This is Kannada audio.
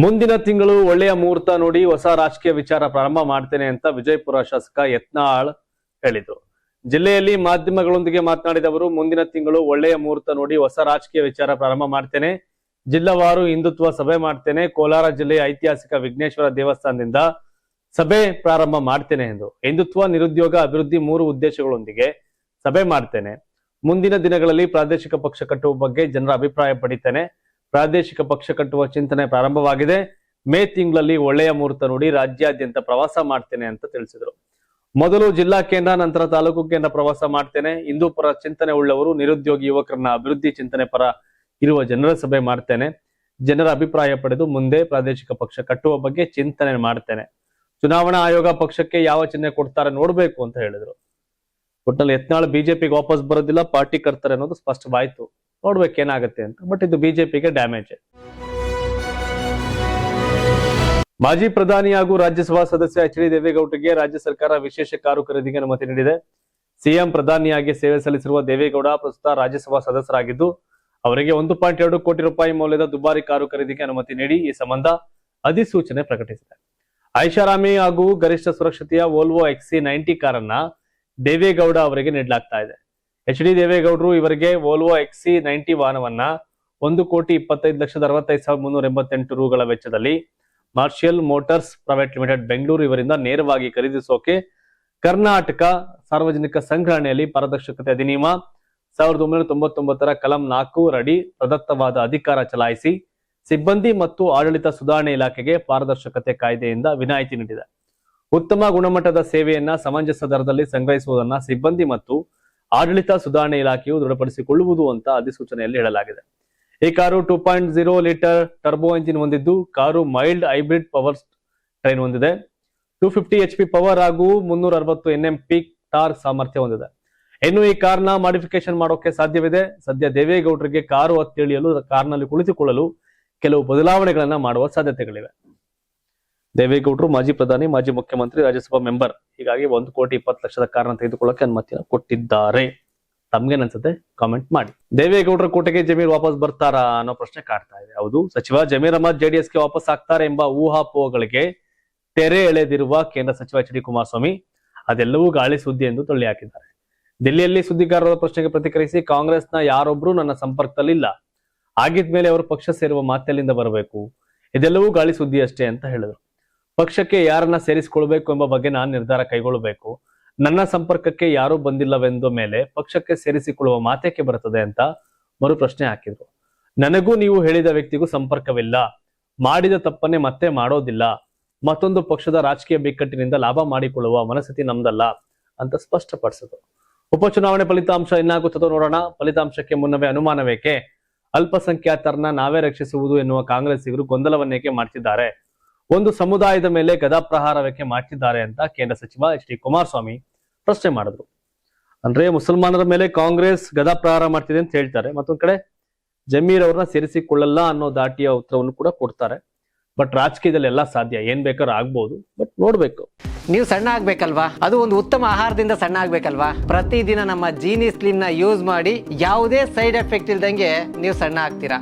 ಮುಂದಿನ ತಿಂಗಳು ಒಳ್ಳೆಯ ಮುಹೂರ್ತ ನೋಡಿ ಹೊಸ ರಾಜಕೀಯ ವಿಚಾರ ಪ್ರಾರಂಭ ಮಾಡ್ತೇನೆ ಅಂತ ವಿಜಯಪುರ ಶಾಸಕ ಯತ್ನಾಳ್ ಹೇಳಿದರು. ಜಿಲ್ಲೆಯಲ್ಲಿ ಮಾಧ್ಯಮಗಳೊಂದಿಗೆ ಮಾತನಾಡಿದ ಅವರು, ಮುಂದಿನ ತಿಂಗಳು ಒಳ್ಳೆಯ ಮುಹೂರ್ತ ನೋಡಿ ಹೊಸ ರಾಜಕೀಯ ವಿಚಾರ ಪ್ರಾರಂಭ ಮಾಡ್ತೇನೆ. ಜಿಲ್ಲಾವಾರು ಹಿಂದುತ್ವ ಸಭೆ ಮಾಡ್ತೇನೆ. ಕೋಲಾರ ಜಿಲ್ಲೆಯ ಐತಿಹಾಸಿಕ ವಿಘ್ನೇಶ್ವರ ದೇವಸ್ಥಾನದಿಂದ ಸಭೆ ಪ್ರಾರಂಭ ಮಾಡ್ತೇನೆ ಎಂದು. ಹಿಂದುತ್ವ, ನಿರುದ್ಯೋಗ, ಅಭಿವೃದ್ಧಿ 3 ಉದ್ದೇಶಗಳೊಂದಿಗೆ ಸಭೆ ಮಾಡ್ತೇನೆ. ಮುಂದಿನ ದಿನಗಳಲ್ಲಿ ಪ್ರಾದೇಶಿಕ ಪಕ್ಷ ಕಟ್ಟುವ ಬಗ್ಗೆ ಜನರ ಅಭಿಪ್ರಾಯ ಪಡಿತೇನೆ. ಪ್ರಾದೇಶಿಕ ಪಕ್ಷ ಕಟ್ಟುವ ಚಿಂತನೆ ಪ್ರಾರಂಭವಾಗಿದೆ. ಮೇ ತಿಂಗಳಲ್ಲಿ ಒಳ್ಳೆಯ ಮುಹೂರ್ತ ನೋಡಿ ರಾಜ್ಯಾದ್ಯಂತ ಪ್ರವಾಸ ಮಾಡ್ತೇನೆ ಅಂತ ತಿಳಿಸಿದರು. ಮೊದಲು ಜಿಲ್ಲಾ ಕೇಂದ್ರ, ನಂತರ ತಾಲೂಕು ಕೇಂದ್ರ ಪ್ರವಾಸ ಮಾಡ್ತೇನೆ. ಹಿಂದೂ ಪರ ಚಿಂತನೆ ಉಳ್ಳವರು, ನಿರುದ್ಯೋಗಿ ಯುವಕರನ್ನ ಅಭಿವೃದ್ಧಿ ಚಿಂತನೆ ಪರ ಇರುವ ಜನರ ಸಭೆ ಮಾಡ್ತೇನೆ. ಜನರ ಅಭಿಪ್ರಾಯ ಪಡೆದು ಮುಂದೆ ಪ್ರಾದೇಶಿಕ ಪಕ್ಷ ಕಟ್ಟುವ ಬಗ್ಗೆ ಚಿಂತನೆ ಮಾಡ್ತೇನೆ. ಚುನಾವಣಾ ಆಯೋಗ ಪಕ್ಷಕ್ಕೆ ಯಾವ ಚಿಹ್ನೆ ಕೊಡ್ತಾರೆ ನೋಡ್ಬೇಕು ಅಂತ ಹೇಳಿದ್ರು. ಒಟ್ಟಲ್ಲಿ ಯತ್ನಾಳ್ ಬಿಜೆಪಿಗೆ ವಾಪಸ್ ಬರೋದಿಲ್ಲ, ಪಾರ್ಟಿ ಕರ್ತಾರೆ ಅನ್ನೋದು ಸ್ಪಷ್ಟವಾಯ್ತು. ನೋಡ್ಬೇಕೇನಾಗತ್ತೆ ಅಂತ. ಬಟ್ ಇದು ಬಿಜೆಪಿಗೆ ಡ್ಯಾಮೇಜ್. ಮಾಜಿ ಪ್ರಧಾನಿ ಹಾಗೂ ರಾಜ್ಯಸಭಾ ಸದಸ್ಯ ಎಚ್ ಡಿ ದೇವೇಗೌಡರಿಗೆ ರಾಜ್ಯ ಸರ್ಕಾರ ವಿಶೇಷ ಕಾರು ಖರೀದಿಗೆ ಅನುಮತಿ ನೀಡಿದೆ. ಸಿಎಂ ಪ್ರಧಾನಿಯಾಗಿ ಸೇವೆ ಸಲ್ಲಿಸಿರುವ ದೇವೇಗೌಡ ಪ್ರಸ್ತುತ ರಾಜ್ಯಸಭಾ ಸದಸ್ಯರಾಗಿದ್ದು, ಅವರಿಗೆ 1.2 ಕೋಟಿ ರೂಪಾಯಿ ಮೌಲ್ಯದ ದುಬಾರಿ ಕಾರು ಖರೀದಿಗೆ ಅನುಮತಿ ನೀಡಿ ಈ ಸಂಬಂಧ ಅಧಿಸೂಚನೆ ಪ್ರಕಟಿಸಿದೆ. ಐಷಾರಾಮಿ ಹಾಗೂ ಗರಿಷ್ಠ ಸುರಕ್ಷತೆಯ ವೋಲ್ವೋ XC90 ಕಾರನ್ನ ದೇವೇಗೌಡ ಅವರಿಗೆ ನೀಡಲಾಗ್ತಾ ಇದೆ. ಎಚ್ ಡಿ ದೇವೇಗೌಡರು ಇವರಿಗೆ ವೋಲ್ವೋ XC90 ವಾಹನವನ್ನ 1,25,65,388 ರೂಗಳ ವೆಚ್ಚದಲ್ಲಿ martial motors private limited Bengaluru ಇವರಿಂದ ನೇರವಾಗಿ ಖರೀದಿಸೋಕೆ ಕರ್ನಾಟಕ ಸಾರ್ವಜನಿಕ ಸಂಗ್ರಹಣೆಯಲ್ಲಿ ಪಾರದರ್ಶಕತೆ ಅಧಿನಿಯಮ 1999ರ ಕಲಂ 4 ಅಡಿ ಪ್ರದತ್ತವಾದ ಅಧಿಕಾರ ಚಲಾಯಿಸಿ ಸಿಬ್ಬಂದಿ ಮತ್ತು ಆಡಳಿತ ಸುಧಾರಣೆ ಇಲಾಖೆಗೆ ಪಾರದರ್ಶಕತೆ ಕಾಯ್ದೆಯಿಂದ ವಿನಾಯಿತಿ ನೀಡಿದೆ. ಉತ್ತಮ ಗುಣಮಟ್ಟದ ಸೇವೆಯನ್ನ ಸಮಂಜಸ ದರದಲ್ಲಿ ಸಂಗ್ರಹಿಸುವುದನ್ನ ಸಿಬ್ಬಂದಿ ಮತ್ತು ಆಡಳಿತ ಸುಧಾರಣೆ ಇಲಾಖೆಯು ದೃಢಪಡಿಸಿಕೊಳ್ಳುವುದು ಅಂತ ಅಧಿಸೂಚನೆಯಲ್ಲಿ ಹೇಳಲಾಗಿದೆ. ಈ ಕಾರು 2.0 ಲೀಟರ್ ಟರ್ಬೋ ಎಂಜಿನ್ ಹೊಂದಿದ್ದು, car mild hybrid power train ಹೊಂದಿದೆ. 250 HP ಪವರ್ ಹಾಗೂ 360 Nm ಪೀಕ್ ಟಾರ್ಕ್ ಸಾಮರ್ಥ್ಯ ಹೊಂದಿದೆ. ಇನ್ನು ಈ ಕಾರ್ನ ಮಾಡಿಫಿಕೇಶನ್ ಮಾಡೋಕೆ ಸಾಧ್ಯವಿದೆ. ಸದ್ಯ ದೇವೇಗೌಡರಿಗೆ ಕಾರು ಹತ್ತಿಳಿಯಲು, ಕಾರ್ನಲ್ಲಿ ಕುಳಿತುಕೊಳ್ಳಲು ಕೆಲವು ಬದಲಾವಣೆಗಳನ್ನ ಮಾಡುವ ಸಾಧ್ಯತೆಗಳಿವೆ. ದೇವೇಗೌಡರು ಮಾಜಿ ಪ್ರಧಾನಿ, ಮಾಜಿ ಮುಖ್ಯಮಂತ್ರಿ, ರಾಜ್ಯಸಭಾ ಮೆಂಬರ್. ಹೀಗಾಗಿ 1,20,00,000 ಕಾರನ್ನ ತೆಗೆದುಕೊಳ್ಳಕ್ಕೆ ಅನುಮತಿಯನ್ನು ಕೊಟ್ಟಿದ್ದಾರೆ. ತಮ್ಗೇನನ್ಸುತ್ತೆ ಕಾಮೆಂಟ್ ಮಾಡಿ. ದೇವೇಗೌಡರ ಕೋಟೆಗೆ ಜಮೀರ್ ವಾಪಸ್ ಬರ್ತಾರಾ ಅನ್ನೋ ಪ್ರಶ್ನೆ ಕಾಡ್ತಾ ಇದೆ. ಹೌದು, ಸಚಿವ ಜಮೀರ್ ಅಹಮದ್ ಜೆಡಿಎಸ್ಗೆ ವಾಪಸ್ ಆಗ್ತಾರೆ ಎಂಬ ಊಹಾಪೋಹಗಳಿಗೆ ತೆರೆ ಎಳೆದಿರುವ ಕೇಂದ್ರ ಸಚಿವ ಎಚ್ ಡಿ ಕುಮಾರಸ್ವಾಮಿ ಅದೆಲ್ಲವೂ ಗಾಳಿ ಸುದ್ದಿ ಎಂದು ತಳ್ಳಿ ಹಾಕಿದ್ದಾರೆ. ದಿಲ್ಲಿಯಲ್ಲಿ ಸುದ್ದಿಗಾರರ ಪ್ರಶ್ನೆಗೆ ಪ್ರತಿಕ್ರಿಯಿಸಿ, ಕಾಂಗ್ರೆಸ್ನ ಯಾರೊಬ್ರು ನನ್ನ ಸಂಪರ್ಕದಲ್ಲಿಲ್ಲ, ಆಗಿದ್ಮೇಲೆ ಅವರು ಪಕ್ಷ ಸೇರುವ ಮಾತೆಲ್ಲಿಂದ ಬರಬೇಕು, ಇದೆಲ್ಲವೂ ಗಾಳಿ ಸುದ್ದಿ ಅಷ್ಟೇ ಅಂತ ಹೇಳಿದ್ರು. ಪಕ್ಷಕ್ಕೆ ಯಾರನ್ನ ಸೇರಿಸಿಕೊಳ್ಬೇಕು ಎಂಬ ಬಗ್ಗೆ ನಾನು ನಿರ್ಧಾರ ಕೈಗೊಳ್ಳಬೇಕು. ನನ್ನ ಸಂಪರ್ಕಕ್ಕೆ ಯಾರೂ ಬಂದಿಲ್ಲವೆಂದ ಮೇಲೆ ಪಕ್ಷಕ್ಕೆ ಸೇರಿಸಿಕೊಳ್ಳುವ ಮಾತೇಕೆ ಬರುತ್ತದೆ ಅಂತ ಮರು ಪ್ರಶ್ನೆ ಹಾಕಿದ್ರು. ನನಗೂ ನೀವು ಹೇಳಿದ ವ್ಯಕ್ತಿಗೂ ಸಂಪರ್ಕವಿಲ್ಲ, ಮಾಡಿದ ತಪ್ಪನ್ನೇ ಮತ್ತೆ ಮಾಡೋದಿಲ್ಲ, ಮತ್ತೊಂದು ಪಕ್ಷದ ರಾಜಕೀಯ ಬಿಕ್ಕಟ್ಟಿನಿಂದ ಲಾಭ ಮಾಡಿಕೊಳ್ಳುವ ಮನಸ್ಥಿತಿ ನಮ್ದಲ್ಲ ಅಂತ ಸ್ಪಷ್ಟಪಡಿಸಿದ್ರು. ಉಪಚುನಾವಣೆ ಫಲಿತಾಂಶ ಏನಾಗುತ್ತದೋ ನೋಡೋಣ. ಫಲಿತಾಂಶಕ್ಕೆ ಮುನ್ನವೇ ಅನುಮಾನವೇಕೆ? ಅಲ್ಪಸಂಖ್ಯಾತರನ್ನ ನಾವೇ ರಕ್ಷಿಸುವುದು ಎನ್ನುವ ಕಾಂಗ್ರೆಸ್ಸಿಗರು ಗೊಂದಲವನ್ನೇಕೆ ಮಾಡ್ತಿದ್ದಾರೆ? ಒಂದು ಸಮುದಾಯದ ಮೇಲೆ ಗದಾಪ್ರಹಾರವೇಕೆ ಮಾಡ್ತಿದ್ದಾರೆ ಅಂತ ಕೇಂದ್ರ ಸಚಿವ ಎಚ್ ಡಿ ಕುಮಾರಸ್ವಾಮಿ ಪ್ರಶ್ನೆ ಮಾಡಿದ್ರು. ಅಂದ್ರೆ ಮುಸಲ್ಮಾನರ ಮೇಲೆ ಕಾಂಗ್ರೆಸ್ ಗದಾಪ್ರಹಾರ ಮಾಡ್ತಿದೆ ಅಂತ ಹೇಳ್ತಾರೆ. ಮತ್ತೊಂದ್ ಕಡೆ ಜಮೀರ್ ಅವ್ರನ್ನ ಸೇರಿಸಿಕೊಳ್ಳಲ್ಲ ಅನ್ನೋ ದಾಟಿಯ ಉತ್ತರವನ್ನು ಕೂಡ ಕೊಡ್ತಾರೆ. ಬಟ್ ರಾಜಕೀಯದಲ್ಲಿ ಎಲ್ಲ ಸಾಧ್ಯ, ಏನ್ ಬೇಕಾದ್ರೂ ಆಗ್ಬಹುದು. ಬಟ್ ನೋಡ್ಬೇಕು. ನೀವು ಸಣ್ಣ ಆಗ್ಬೇಕಲ್ವಾ? ಅದು ಒಂದು ಉತ್ತಮ ಆಹಾರದಿಂದ ಸಣ್ಣ ಆಗ್ಬೇಕಲ್ವಾ? ಪ್ರತಿದಿನ ನಮ್ಮ ಜೀನಿ ಸ್ಲಿಮ್ ನ ಯೂಸ್ ಮಾಡಿ ಯಾವುದೇ ಸೈಡ್ ಎಫೆಕ್ಟ್ ಇಲ್ದಂಗೆ ನೀವು ಸಣ್ಣ ಆಗ್ತೀರಾ.